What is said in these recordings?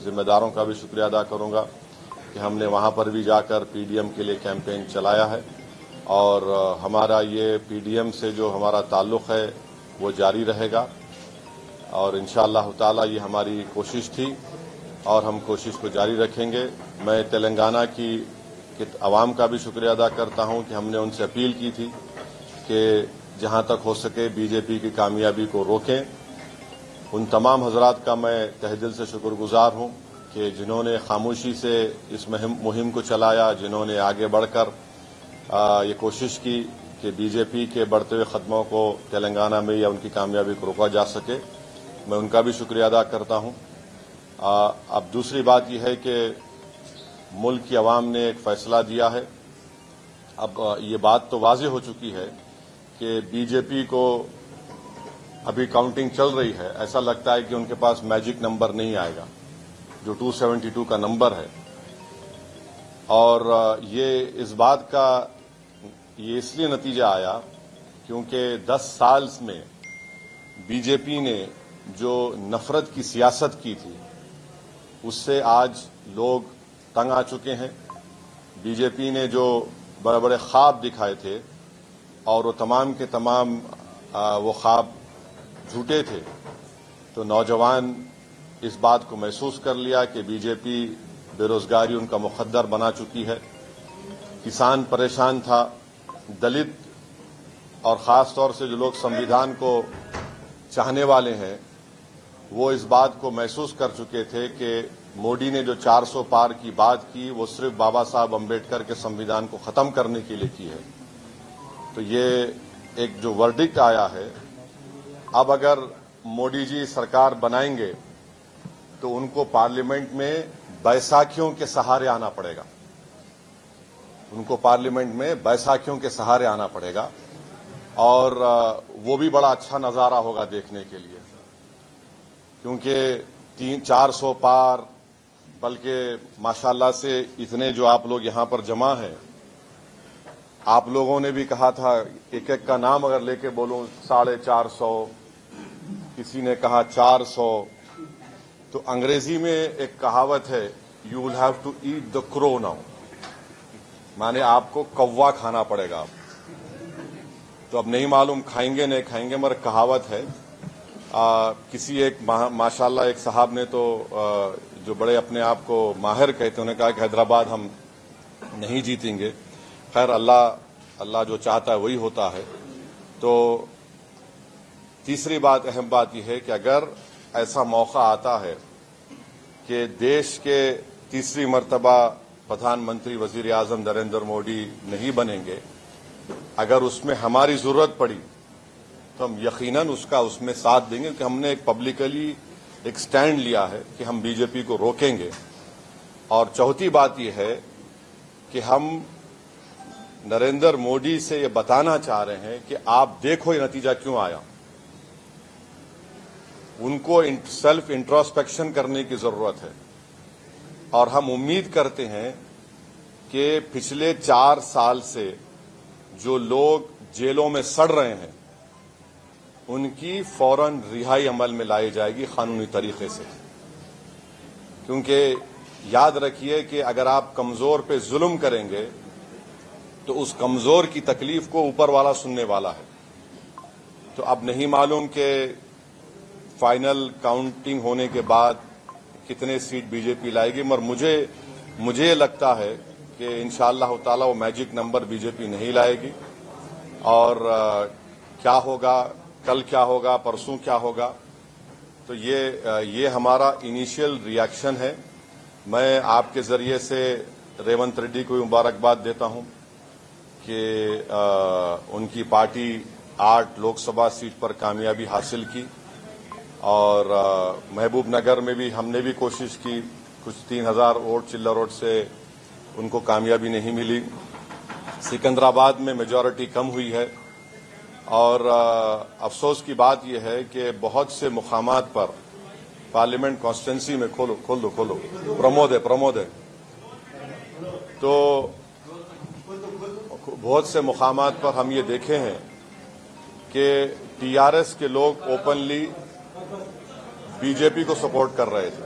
जिम्मेदारों का भी शुक्रिया अदा करूंगा कि हमने वहां पर भी जाकर पीडीएम के लिए कैंपेन चलाया है और हमारा ये पीडीएम से जो हमारा ताल्लुक़ है वो जारी रहेगा और इंशाअल्लाह ताला ये हमारी कोशिश थी और हम कोशिश को जारी रखेंगे। मैं तेलंगाना की आवाम का भी शुक्रिया अदा करता हूं कि हमने उनसे अपील की थी कि जहां तक हो सके बीजेपी की कामयाबी को रोकें। उन तमाम हजरात का मैं तहे दिल से शुक्रगुजार हूं कि जिन्होंने खामोशी से इस मुहिम को चलाया, जिन्होंने आगे बढ़कर ये कोशिश की कि बीजेपी के बढ़ते हुए कदमों को तेलंगाना में या उनकी कामयाबी को रोका जा सके। मैं उनका भी शुक्रिया अदा करता हूं। अब दूसरी बात यह है कि मुल्क की आवाम ने एक फैसला दिया है। अब ये बात तो वाज़ेह हो चुकी है कि बीजेपी को अभी काउंटिंग चल रही है, ऐसा लगता है कि उनके पास मैजिक नंबर नहीं आएगा जो 272 का नंबर है। और ये इस बात का ये इसलिए नतीजा आया क्योंकि 10 साल में बीजेपी ने जो नफरत की सियासत की थी उससे आज लोग तंग आ चुके हैं। बीजेपी ने जो बड़े बड़े ख्वाब दिखाए थे और वो तमाम के तमाम वो ख्वाब झूठे थे, तो नौजवान इस बात को महसूस कर लिया कि बीजेपी बेरोजगारी उनका मुकद्दर बना चुकी है। किसान परेशान था, दलित और खास तौर से जो लोग संविधान को चाहने वाले हैं वो इस बात को महसूस कर चुके थे कि मोदी ने जो 400 पार की बात की वो सिर्फ बाबा साहब अम्बेडकर के संविधान को खत्म करने के लिए की है। तो ये एक जो वर्डिक्ट आया है, अब अगर मोदी जी सरकार बनाएंगे तो उनको पार्लियामेंट में बैसाखियों के सहारे आना पड़ेगा। उनको पार्लियामेंट में बैसाखियों के सहारे आना पड़ेगा और वो भी बड़ा अच्छा नजारा होगा देखने के लिए, क्योंकि 300-400 पार, बल्कि माशाल्लाह से इतने जो आप लोग यहां पर जमा हैं, आप लोगों ने भी कहा था एक एक का नाम अगर लेके बोलूं 450, किसी ने कहा 400। तो अंग्रेजी में एक कहावत है, you will have to eat the crow now, माने आपको कौवा खाना पड़ेगा। तो अब नहीं मालूम खाएंगे नहीं खाएंगे, मगर कहावत है। किसी एक माशाल्लाह एक साहब ने तो जो बड़े अपने आप को माहिर कहते हैं, उन्होंने कहा कि हैदराबाद हम नहीं जीतेंगे। खैर अल्लाह जो चाहता है वही होता है। तो तीसरी बात, अहम बात यह है कि अगर ऐसा मौका आता है कि देश के तीसरी मर्तबा प्रधानमंत्री वजीर आजम नरेंद्र मोदी नहीं बनेंगे, अगर उसमें हमारी जरूरत पड़ी तो हम यकीनन उसमें साथ देंगे, कि हमने एक पब्लिकली एक स्टैंड लिया है कि हम बीजेपी को रोकेंगे। और चौथी बात यह है कि हम नरेंद्र मोदी से ये बताना चाह रहे हैं कि आप देखो ये नतीजा क्यों आया। उनको सेल्फ इंट्रोस्पेक्शन करने की जरूरत है और हम उम्मीद करते हैं कि पिछले 4 साल से जो लोग जेलों में सड़ रहे हैं उनकी फौरन रिहाई अमल में लाई जाएगी कानूनी तरीके से। क्योंकि याद रखिए कि अगर आप कमजोर पे जुल्म करेंगे तो उस कमजोर की तकलीफ को ऊपर वाला सुनने वाला है। तो अब नहीं मालूम कि फाइनल काउंटिंग होने के बाद कितने सीट बीजेपी लाएगी, मगर मुझे लगता है कि इंशाअल्लाह ताला वो मैजिक नंबर बीजेपी नहीं लाएगी। और क्या होगा, कल क्या होगा, परसों क्या होगा, तो ये हमारा इनिशियल रिएक्शन है। मैं आपके जरिए से रेवंत रेड्डी को मुबारकबाद देता हूं कि उनकी पार्टी 8 लोकसभा सीट पर कामयाबी हासिल की और महबूब नगर में भी हमने भी कोशिश की, कुछ 3000 वोट चिल्लर वोट से उनको कामयाबी नहीं मिली। सिकंदराबाद में मेजॉरिटी कम हुई है और अफसोस की बात यह है कि बहुत से मुकामात पर पार्लियामेंट कॉन्स्टिट्यूंसी में खोल दो प्रमोद है तो बहुत से मुकामात पर हम ये देखे हैं कि टीआरएस के लोग ओपनली बीजेपी को सपोर्ट कर रहे थे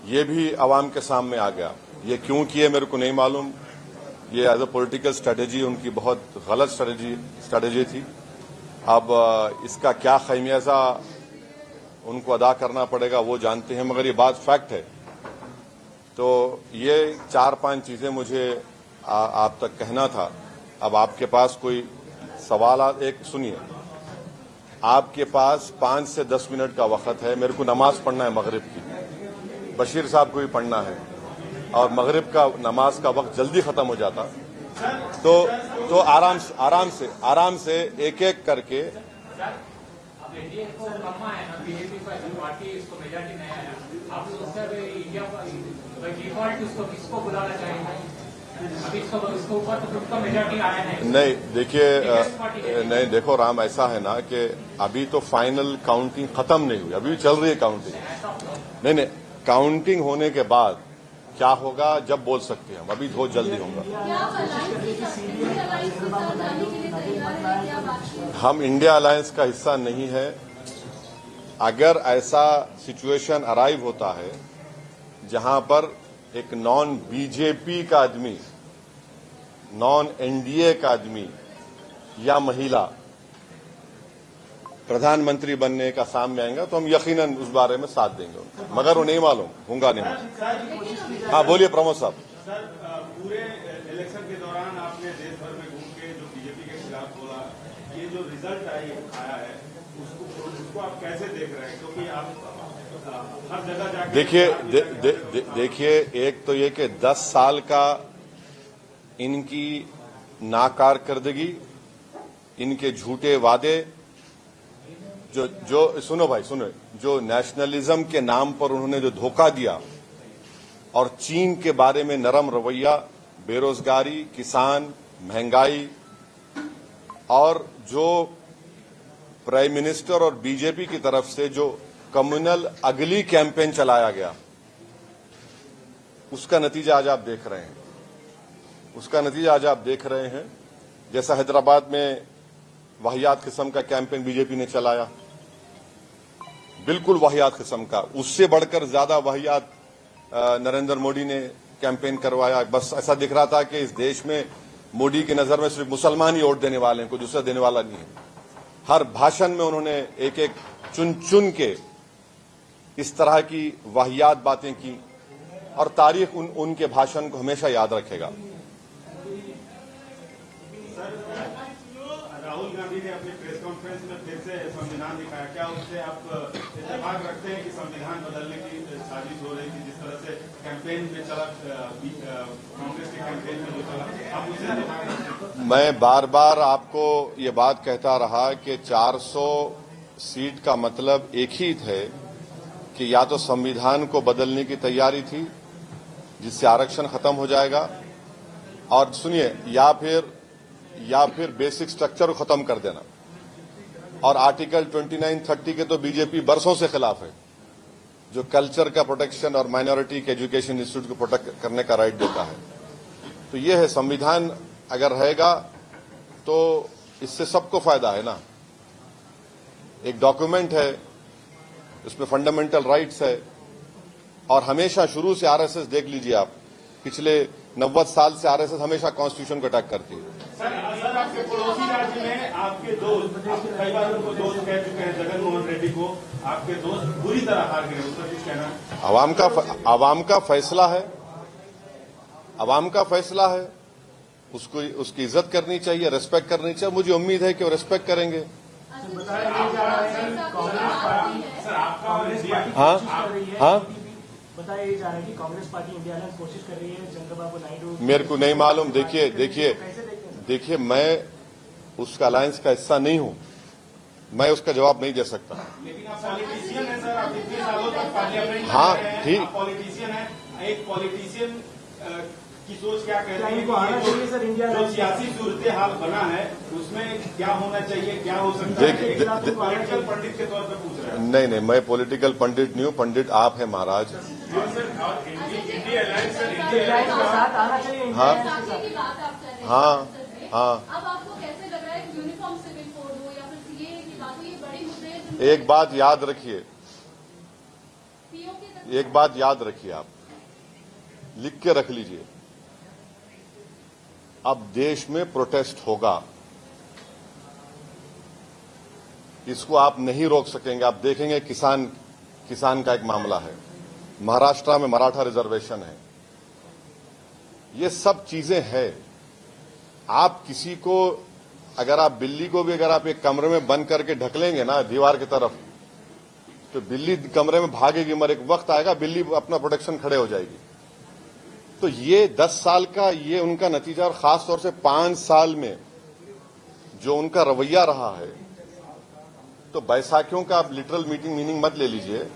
ये भी आवाम के सामने आ गया। ये क्यों किए मेरे को नहीं मालूम। ये एज अ पॉलिटिकल स्ट्रेटेजी उनकी बहुत गलत स्ट्रेटेजी थी। अब इसका क्या खमियाजा उनको अदा करना पड़ेगा वो जानते हैं, मगर ये बात फैक्ट है। तो ये 4-5 चीजें मुझे आप तक कहना था। अब आपके पास कोई सवाल एक सुनिए, आपके पास 5 से 10 मिनट का वक्त है। मेरे को नमाज पढ़ना है मगरिब की, बशीर साहब को भी पढ़ना है, और मगरिब का नमाज का वक्त जल्दी खत्म हो जाता। तो आराम से एक एक करके। नहीं देखिए, नहीं देखो राम, ऐसा है ना कि अभी तो फाइनल काउंटिंग खत्म नहीं हुई, अभी चल रही है काउंटिंग। नहीं, काउंटिंग होने के बाद क्या होगा जब बोल सकते हैं हम, अभी बहुत जल्दी होगा। हम इंडिया अलायंस का हिस्सा नहीं है। अगर ऐसा सिचुएशन अराइव होता है जहां पर एक नॉन बीजेपी का आदमी, नॉन एनडीए का आदमी या महिला प्रधानमंत्री बनने का सामने आएगा तो हम यकीनन उस बारे में साथ देंगे उनको, मगर वो नहीं मालूम होगा नहीं मालूम। हाँ बोलिए प्रमोद साहब। सर, पूरे इलेक्शन के दौरान आपने देश भर में घूम के जो बीजेपी के खिलाफ बोला, ये जो रिजल्ट आया है उसको आप कैसे देख रहे हैं? क्योंकि आप हर जगह जाके देखिए एक तो ये कि 10 साल का इनकी नाकारकर्दगी, इनके झूठे वादे, जो सुनो भाई सुनो, जो नेशनलिज्म के नाम पर उन्होंने जो धोखा दिया, और चीन के बारे में नरम रवैया, बेरोजगारी, किसान, महंगाई, और जो प्राइम मिनिस्टर और बीजेपी की तरफ से जो कम्युनल अगली कैंपेन चलाया गया, उसका नतीजा आज आप देख रहे हैं। जैसा हैदराबाद में वाहियात किस्म का कैंपेन बीजेपी ने चलाया, बिल्कुल वाहियात किस्म का, उससे बढ़कर ज्यादा वाहियात नरेंद्र मोदी ने कैंपेन करवाया। बस ऐसा दिख रहा था कि इस देश में मोदी की नजर में सिर्फ मुसलमान ही वोट देने वाले हैं, कोई दूसरा देने वाला नहीं है। हर भाषण में उन्होंने एक एक चुन के इस तरह की वाहियात बातें की, और तारीख उनके भाषण को हमेशा याद रखेगा। राहुल गांधी ने अपनी प्रेस कॉन्फ्रेंस में फिर से संविधान दिखाया, क्या उससे आप इत्तेफाक रखते हैं कि संविधान बदलने की साजिश हो रही थी? जिस तरह से कैंपेन में चला, कांग्रेस के कैंपेन में जो चला, आप उससे इत्तेफाक रखते हैं? मैं बार बार आपको ये बात कहता रहा कि 400 सीट का मतलब एक ही थे कि या तो संविधान को बदलने की तैयारी थी जिससे आरक्षण खत्म हो जाएगा, और सुनिए, या फिर बेसिक स्ट्रक्चर को खत्म कर देना। और आर्टिकल 29-30 के तो बीजेपी बरसों से खिलाफ है, जो कल्चर का प्रोटेक्शन और माइनॉरिटी के एजुकेशन इंस्टीट्यूट को प्रोटेक्ट करने का राइट देता है। तो ये है, संविधान अगर रहेगा तो इससे सबको फायदा है ना। एक डॉक्यूमेंट है, उसमें फंडामेंटल राइट्स है, और हमेशा शुरू से आरएसएस देख लीजिए आप, पिछले 90 साल से आरएसएस हमेशा कॉन्स्टिट्यूशन को अटैक करती है। सर, आपके पड़ोसी राज्य में आपके दोस्त, कई बार उनको दोस्त कह चुके हैं, जगन मोहन रेड्डी को आपके दोस्त बुरी तरह हार गए, उसका कुछ कहना है? आवाम का फैसला है, उसको उसकी इज्जत करनी चाहिए, रेस्पेक्ट करनी चाहिए। मुझे उम्मीद है कि वो रेस्पेक्ट करेंगे। हाँ, बताया जा रहा है कि कांग्रेस पार्टी इंडिया अलायंस कोशिश कर रही है, चंद्रबाबू नायडू। मेरे को नहीं मालूम। देखिए मैं उसका अलायंस का हिस्सा नहीं हूं, मैं उसका जवाब नहीं दे सकता। लेकिन आप पॉलिटिशियन हैं सर, आप इतने सालों तक पार्लियामेंट में हाँ, रहे हैं, ठीक। आप पॉलिटिशियन हैं। एक पॉलिटिशियन की सोच क्या कह रही है इनको आना चाहिए सर, इंडिया जो सियासी सूरत हाल बना है उसमें क्या होना चाहिए, क्या हो सकता है? पॉलिटिकल पंडित के तौर पर पूछ रहे हैं। नहीं, मैं पॉलिटिकल पंडित नहीं हूं, पंडित आप हैं महाराज। इंडिया अलायंस साथ आना चाहिए। हाँ, अब आपको कैसे लग रहा है कि यूनिफॉर्म सिविल कोड हो या फिर सीए की बात हो, ये बड़ी मुद्दे एक बात याद रखिए, पीओ की एक बात याद रखिए, आप लिख के रख लीजिए, अब देश में प्रोटेस्ट होगा, इसको आप नहीं रोक सकेंगे। आप देखेंगे किसान का एक मामला है, महाराष्ट्र में मराठा रिजर्वेशन है, ये सब चीजें हैं। आप किसी को, अगर आप बिल्ली को भी अगर आप एक कमरे में बंद करके ढक लेंगे ना दीवार की तरफ, तो बिल्ली कमरे में भागेगी, मगर एक वक्त आएगा बिल्ली अपना प्रोटेक्शन खड़े हो जाएगी। तो ये 10 साल का ये उनका नतीजा, और खास तौर से 5 साल में जो उनका रवैया रहा है, तो बैसाखियों का आप लिटरल मीनिंग मत ले लीजिए।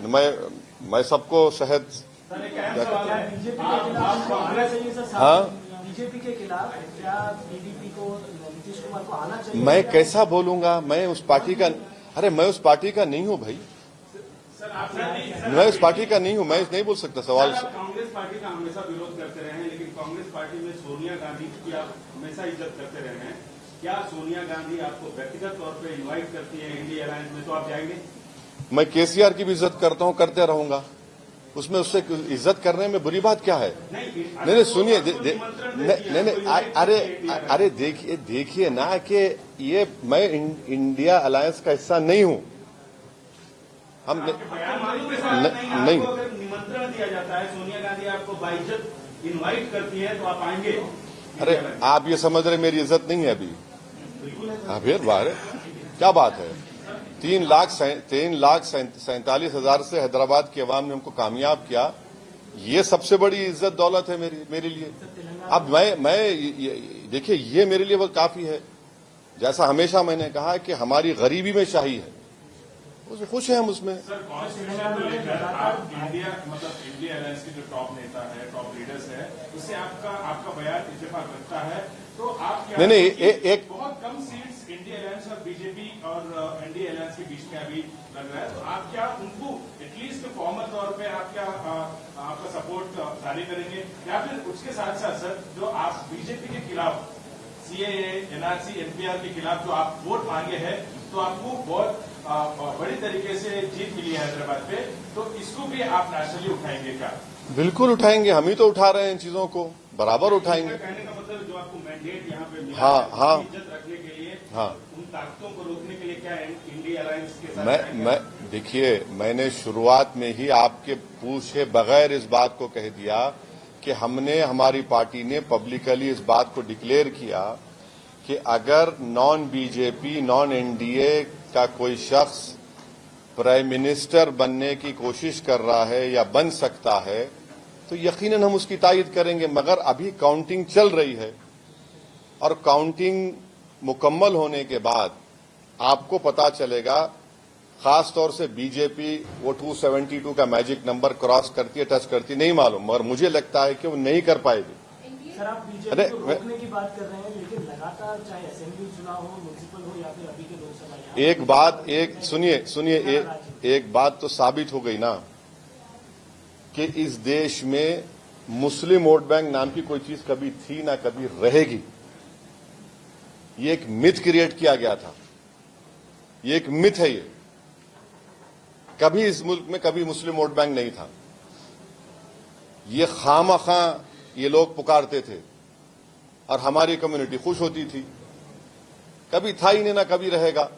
मैं सबको शहद बीजेपी के खिलाफ कांग्रेस है ये सर। हाँ, बीजेपी के खिलाफ क्या बीडीपी को, नीतीश कुमार को आना चाहिए? मैं कैसा बोलूंगा? मैं उस पार्टी का, अरे मैं उस पार्टी का नहीं हूं भाई, मैं उस पार्टी का नहीं हूं, मैं नहीं बोल सकता सवाल। कांग्रेस पार्टी का हमेशा विरोध करते रहे हैं, लेकिन कांग्रेस पार्टी में सोनिया गांधी की आप हमेशा इज्जत करते रहे हैं। क्या सोनिया गांधी आपको व्यक्तिगत तौर पे इनवाइट करती है इंडिया अलायंस में, तो आप जाएंगे? मैं केसीआर की भी इज्जत करता हूं, करते रहूंगा, उसमें उससे इज्जत करने में बुरी बात क्या है? नहीं, सुनिए, अरे देखिए ना कि ये मैं इंडिया अलायंस का हिस्सा नहीं हूं। हम नहीं, निमंत्रण दिया जाता है, सोनिया गांधी आपको बाइज्जत इनवाइट करती है, तो आप आएंगे? अरे आप ये समझ रहे मेरी इज्जत नहीं है अभी? अभी बाहर क्या बात है? 3,47,000 से हैदराबाद की आवाम ने हमको कामयाब किया, ये सबसे बड़ी इज्जत दौलत है मेरे लिए। अब मैं देखिए, ये मेरे लिए वो काफी है। जैसा हमेशा मैंने कहा कि हमारी गरीबी में शाही है, उसमें खुश हैं हम उसमें। सर, कॉन्स्टिट्यूशन को लेकर आप इंडिया अलायंस के जो टॉप नेता है, टॉप लीडर्स है, उससे आपका बयान इत्तेफाक रखता है, तो आप क्या नहीं, बहुत कम सीट्स इंडिया अलायंस और बीजेपी और एनडीए अलायंस के बीच में अभी लग रहा है, तो आप क्या उनको एटलीस्ट फॉर्मल तौर पे आप क्या आपका सपोर्ट जारी करेंगे, या फिर उसके साथ साथ सर जो आप बीजेपी के खिलाफ सीएए, एनआरसी, एनपीआर के खिलाफ जो आप वोट मांगे हैं, तो आपको बहुत बड़ी तरीके से जीत मिली है हैदराबाद पे, तो इसको भी आप नेशनली उठाएंगे क्या? बिल्कुल उठाएंगे, हम ही तो उठा रहे हैं इन चीजों को, बराबर उठाएंगे। कहने का मतलब जो आपको मैंडेट यहाँ पे मिला हाँ, इज्जत रखने के लिए, हाँ, उन ताकतों को रोकने के लिए क्या इंडिया अलायंस के साथ मैं देखिए, मैंने शुरुआत में ही आपके पूछे बगैर इस बात को कह दिया कि हमारी पार्टी ने पब्लिकली इस बात को डिक्लेयर किया कि अगर नॉन बीजेपी, नॉन एनडीए का कोई शख्स प्राइम मिनिस्टर बनने की कोशिश कर रहा है या बन सकता है, तो यकीनन हम उसकी तायीद करेंगे। मगर अभी काउंटिंग चल रही है, और काउंटिंग मुकम्मल होने के बाद आपको पता चलेगा। खास तौर से बीजेपी वो 272 का मैजिक नंबर क्रॉस करती है, टच करती है, नहीं मालूम, मगर मुझे लगता है कि वो नहीं कर पाएगी। सर, आप बीजेपी को रोकने की बात कर रहे हैं, लेकिन लगातार चाहे असेंबली चुनाव हो, म्युनिसिपल हो, या फिर अभी के लोकसभा, सुनिए, एक बात तो साबित हो गई ना कि इस देश में मुस्लिम वोट बैंक नाम की कोई चीज कभी थी ना कभी रहेगी। ये एक मिथ क्रिएट किया गया था, ये एक मिथ है। ये कभी इस मुल्क में कभी मुस्लिम वोट बैंक नहीं था। ये खामखा ये लोग पुकारते थे और हमारी कम्युनिटी खुश होती थी। कभी था ही नहीं, ना कभी रहेगा।